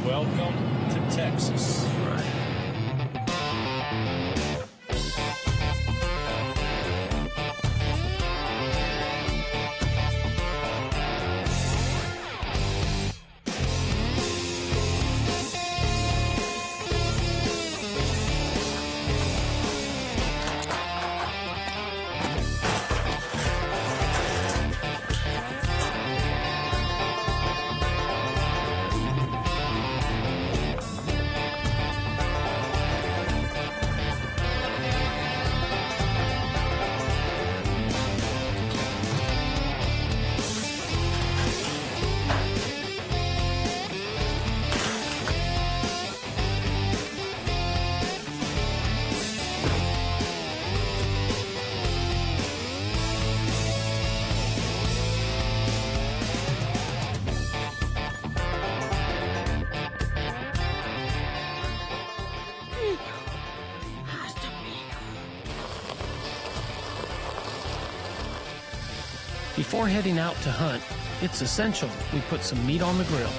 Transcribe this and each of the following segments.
Welcome to Texas. Before heading out to hunt, it's essential we put some meat on the grill.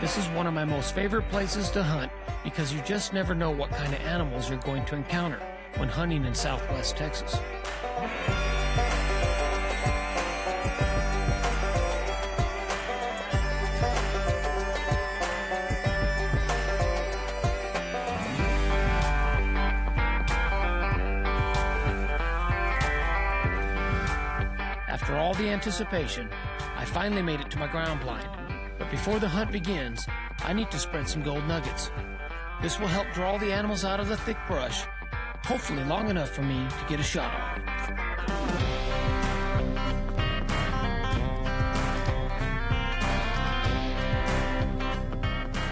This is one of my most favorite places to hunt because you just never know what kind of animals you're going to encounter when hunting in Southwest Texas. After all the anticipation, I finally made it to my ground blind. But before the hunt begins, I need to spread some gold nuggets. This will help draw the animals out of the thick brush, hopefully long enough for me to get a shot on.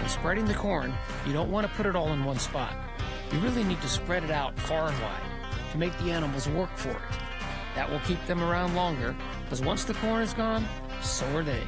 When spreading the corn, you don't want to put it all in one spot. You really need to spread it out far and wide to make the animals work for it. That will keep them around longer, because once the corn is gone, so are they.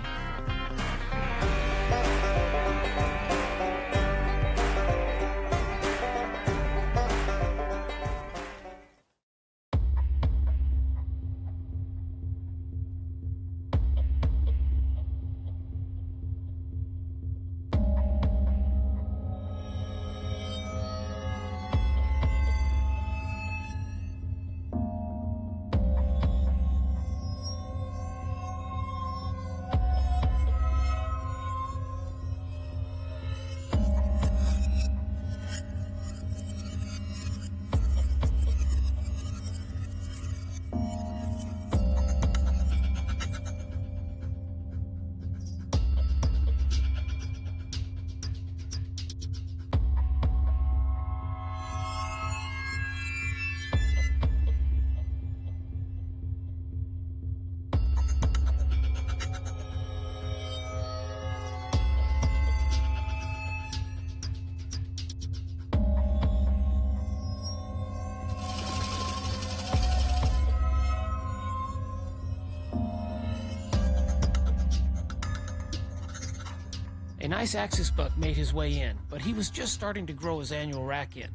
A nice axis buck made his way in, but he was just starting to grow his annual rack in.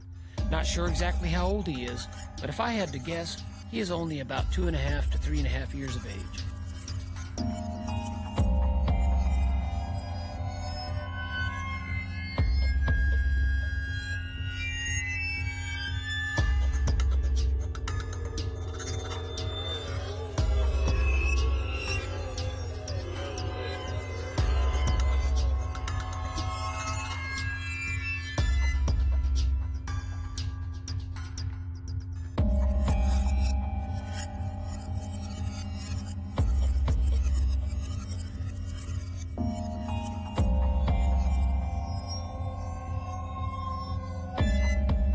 Not sure exactly how old he is, but if I had to guess, he is only about 2.5 to 3.5 years of age.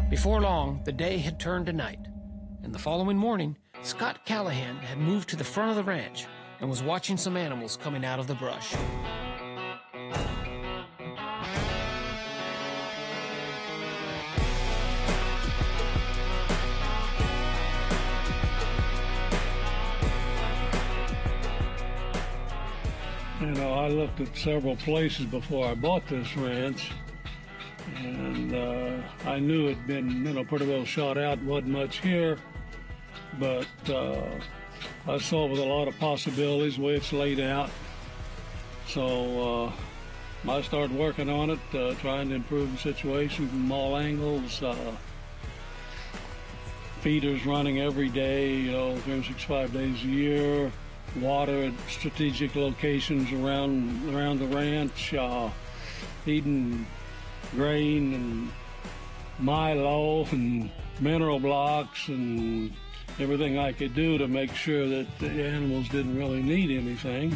Before long, the day had turned to night, and the following morning, Scott Callahan had moved to the front of the ranch and was watching some animals coming out of the brush. You know, I looked at several places before I bought this ranch, and I knew it'd been, you know, pretty well shot out, wasn't much here, but I saw with a lot of possibilities the way it's laid out. So I started working on it, trying to improve the situation from all angles. Feeders running every day, you know, 365 days a year. Water at strategic locations around the ranch, feeding grain and milo and mineral blocks and everything I could do to make sure that the animals didn't really need anything.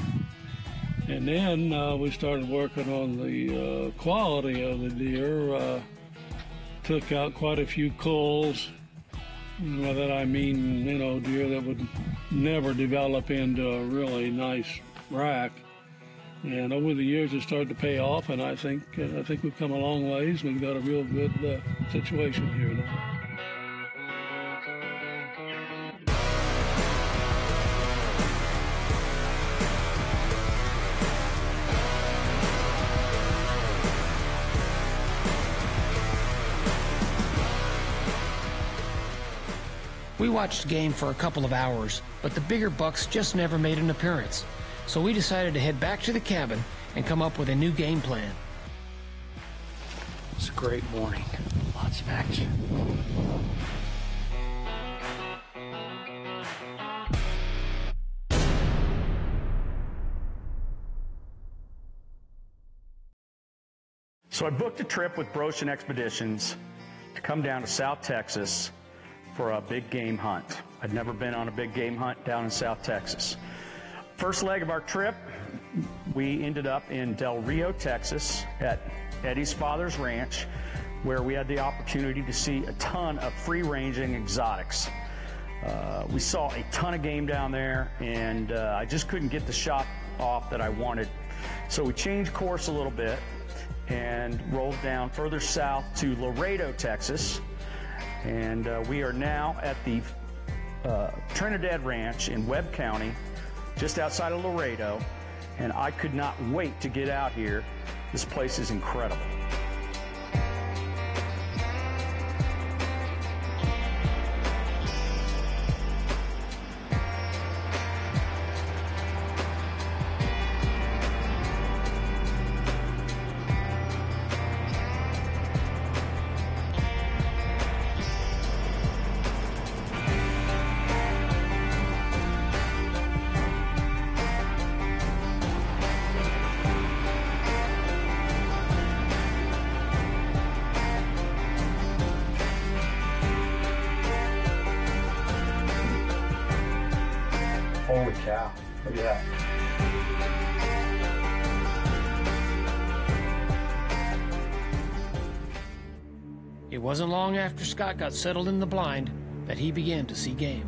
And then we started working on the quality of the deer. Took out quite a few culls. By that I mean, you know, deer that would never develop into a really nice rack. And over the years, it started to pay off, and I think we've come a long ways. We've got a real good situation here now. We watched game for a couple of hours, but the bigger bucks just never made an appearance. So we decided to head back to the cabin and come up with a new game plan. It's a great morning. Lots of action. So I booked a trip with Broshin Expeditions to come down to South Texas for a big game hunt. I'd never been on a big game hunt down in South Texas. First leg of our trip, we ended up in Del Rio, Texas at Eddie's father's ranch, where we had the opportunity to see a ton of free-ranging exotics. We saw a ton of game down there, and I just couldn't get the shot off that I wanted. So we changed course a little bit and rolled down further south to Laredo, Texas. And we are now at the Trinidad Ranch in Webb County, just outside of Laredo, and I could not wait to get out here. This place is incredible. Holy cow, look at that. It wasn't long after Scott got settled in the blind that he began to see game.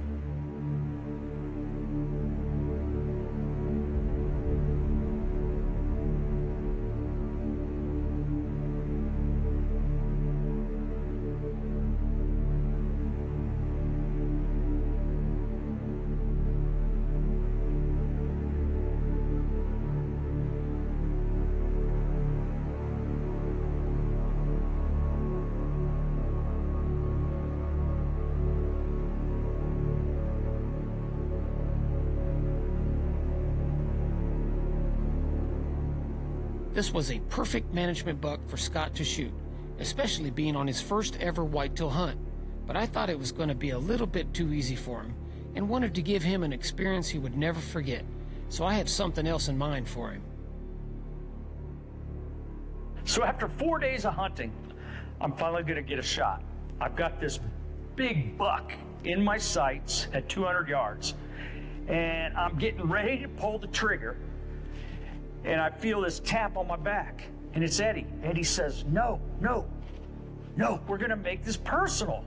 This was a perfect management buck for Scott to shoot, especially being on his first ever whitetail hunt. But I thought it was going to be a little bit too easy for him and wanted to give him an experience he would never forget. So I had something else in mind for him. So after 4 days of hunting, I'm finally going to get a shot. I've got this big buck in my sights at 200 yards, and I'm getting ready to pull the trigger, and I feel this tap on my back, and it's Eddie. Eddie says, no, we're going to make this personal.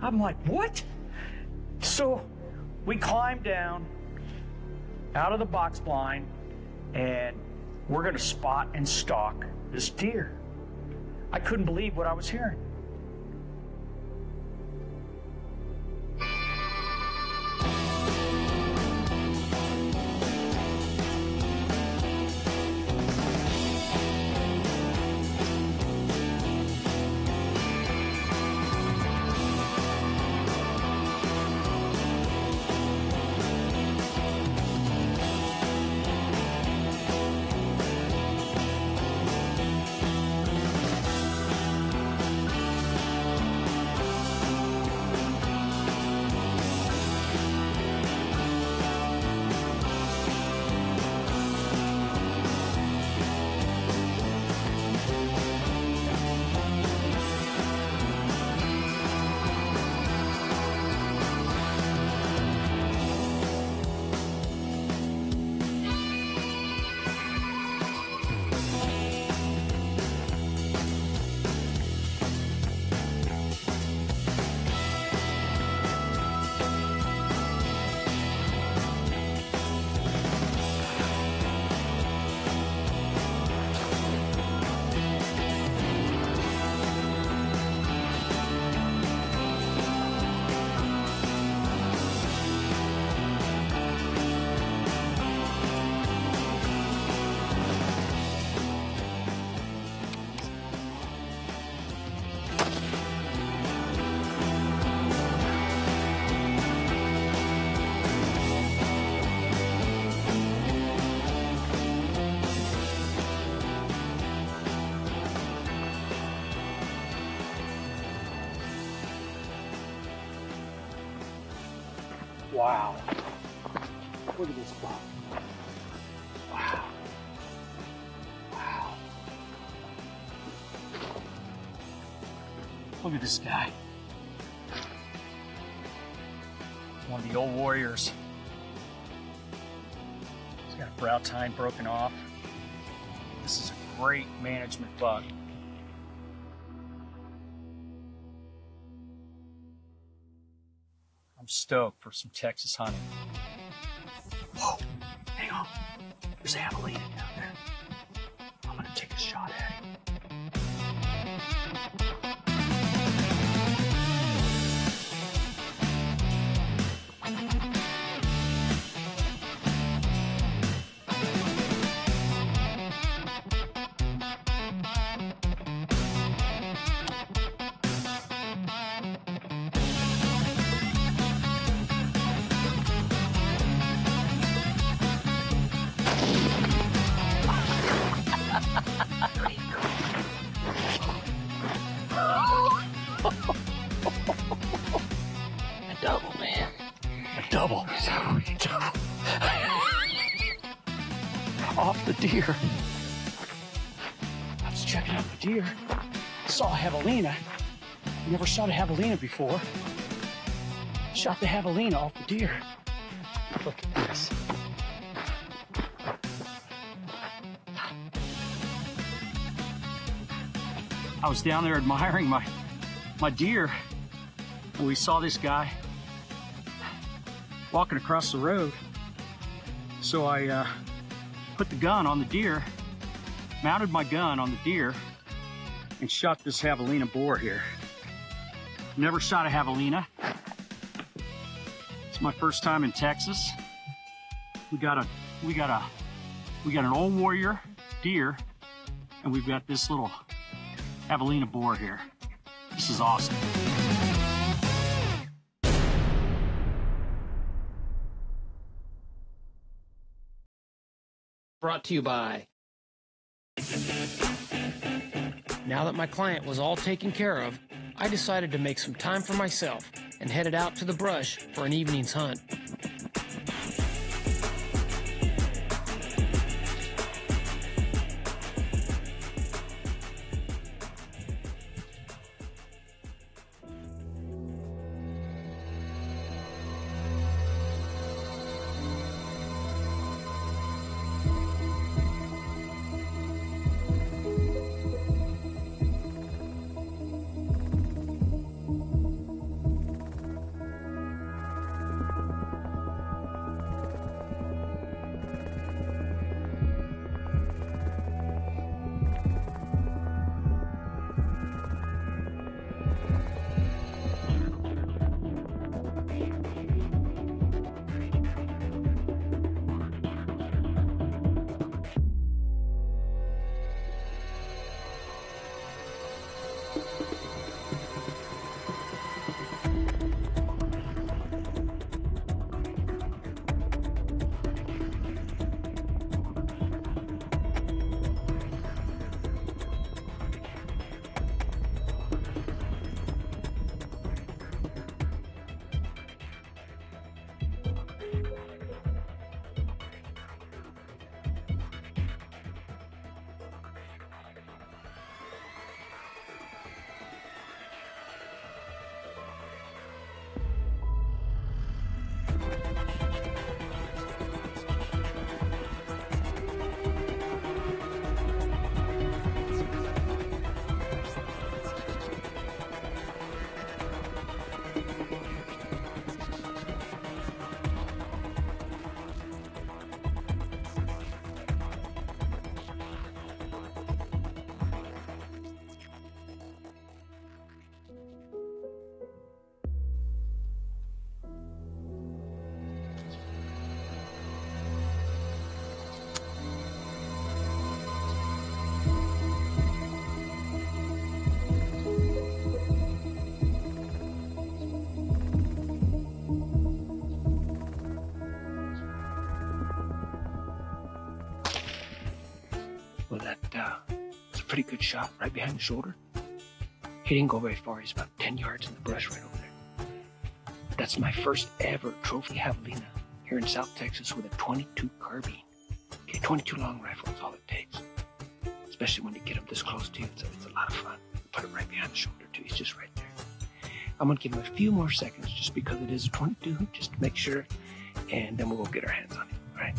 I'm like, what? So we climb down out of the box blind, and we're going to spot and stalk this deer. I couldn't believe what I was hearing. Wow. Look at this buck. Wow. Wow. Look at this guy. One of the old warriors. He's got a brow tine broken off. This is a great management buck. I'm stoked for some Texas hunting. Whoa, hang on. There's a javelina down there. I'm gonna take a shot at him. A double, man. A double. Off the deer. I was checking out the deer. Saw a javelina. Never shot a javelina before. Shot the javelina off the deer. Look at this. I was down there admiring my deer, and we saw this guy walking across the road. So I put the gun on the deer, mounted my gun on the deer, and shot this javelina boar here. Never shot a javelina. It's my first time in Texas. We got an old warrior deer, and we've got this little javelina boar here. This is awesome. Brought to you by Now that my client was all taken care of, I decided to make some time for myself and headed out to the brush for an evening's hunt. Well, it's a pretty good shot right behind the shoulder. He didn't go very far. He's about 10 yards in the brush right over there. That's my first ever trophy javelina here in South Texas with a 22 carbine. Okay, 22 long rifle is all it takes. Especially when you get him this close to you, it's a lot of fun. Put it right behind the shoulder too. He's just right there. I'm gonna give him a few more seconds just because it is a 22, just to make sure, and then we'll go get our hands on him. All right.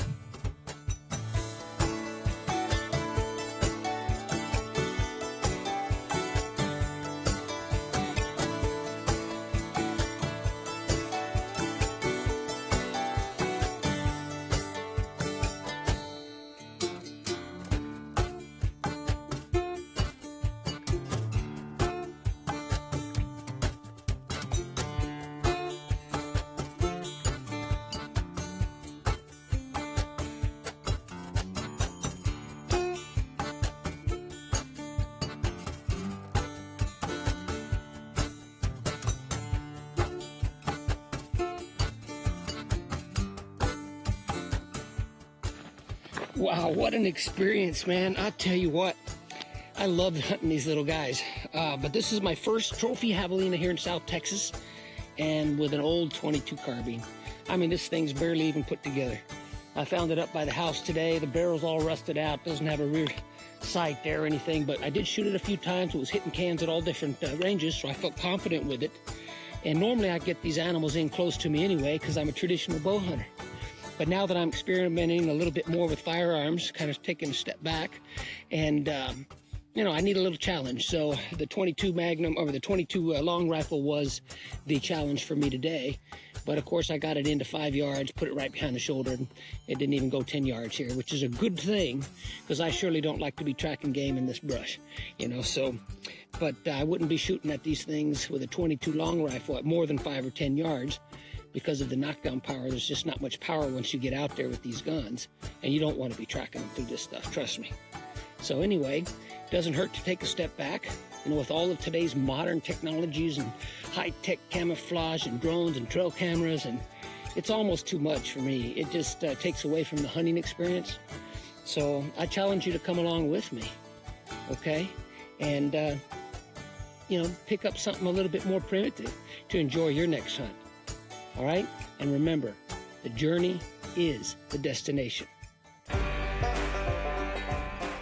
Wow, what an experience, man. I'll tell you what, I love hunting these little guys. But this is my first trophy javelina here in South Texas, and with an old 22 carbine. I mean, this thing's barely even put together. I found it up by the house today. The barrel's all rusted out, doesn't have a rear sight there or anything, but I did shoot it a few times. It was hitting cans at all different ranges, so I felt confident with it. And normally I get these animals in close to me anyway, because I'm a traditional bow hunter. But now that I'm experimenting a little bit more with firearms, kind of taking a step back, and you know, I need a little challenge. So the 22 Magnum, or the 22 long rifle was the challenge for me today. But of course I got it into 5 yards, put it right behind the shoulder, and it didn't even go 10 yards here, which is a good thing, because I surely don't like to be tracking game in this brush, you know. So, but I wouldn't be shooting at these things with a 22 long rifle at more than 5 or 10 yards. Because of the knockdown power, there's just not much power once you get out there with these guns, and you don't want to be tracking them through this stuff, trust me. So anyway, it doesn't hurt to take a step back. You know, with all of today's modern technologies and high-tech camouflage and drones and trail cameras, and it's almost too much for me. It just takes away from the hunting experience. So I challenge you to come along with me, okay? and, pick up something a little bit more primitive to enjoy your next hunt. All right? And remember, the journey is the destination.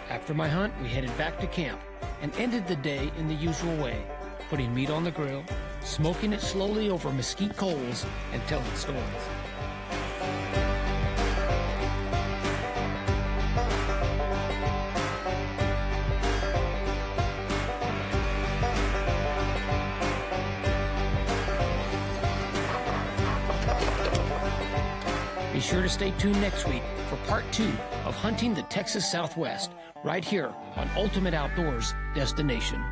After my hunt, we headed back to camp and ended the day in the usual way, putting meat on the grill, smoking it slowly over mesquite coals, and telling stories. Be sure to stay tuned next week for part 2 of Hunting the Texas Southwest, right here on Ultimate Outdoors Destination.